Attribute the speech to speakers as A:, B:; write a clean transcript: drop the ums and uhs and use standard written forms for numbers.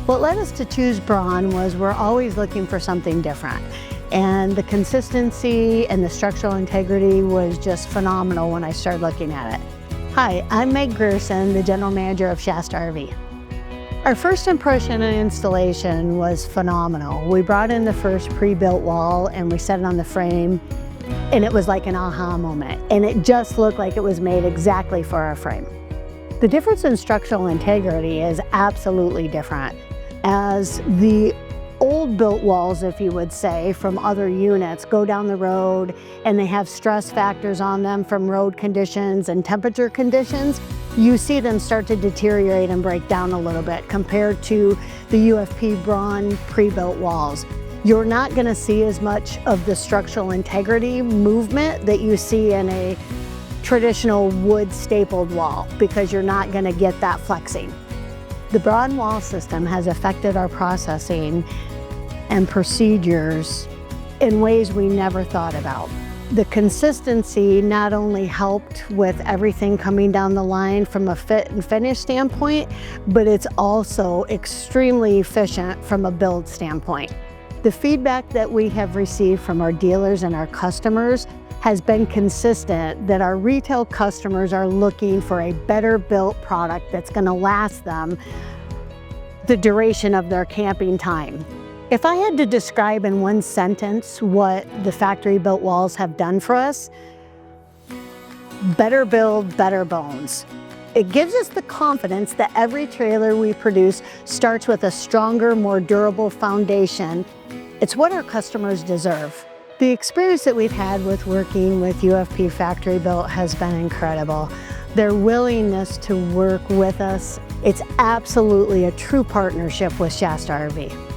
A: What led us to choose BRAWN was we're always looking for something different. And the consistency and the structural integrity was just phenomenal when I started looking at it. Hi, I'm Meg Grierson, the General Manager of Shasta RV. Our first impression and installation was phenomenal. We brought in the first pre-built wall and we set it on the frame, and it was like an aha moment. And it just looked like it was made exactly for our frame. The difference in structural integrity is absolutely different. As the old built walls, if you would say, from other units go down the road and they have stress factors on them from road conditions and temperature conditions, you see them start to deteriorate and break down a little bit compared to the UFP BRAWN pre-built walls. You're not going to see as much of the structural integrity movement that you see in a traditional wood stapled wall because you're not going to get that flexing. The BRAWN wall system has affected our processing and procedures in ways we never thought about. The consistency not only helped with everything coming down the line from a fit and finish standpoint, but it's also extremely efficient from a build standpoint. The feedback that we have received from our dealers and our customers has been consistent that our retail customers are looking for a better built product that's going to last them the duration of their camping time. If I had to describe in one sentence what the factory built walls have done for us, better build, better bones. It gives us the confidence that every trailer we produce starts with a stronger, more durable foundation. It's what our customers deserve. The experience that we've had with working with UFP Factory Built has been incredible. Their willingness to work with us, it's absolutely a true partnership with Shasta RV.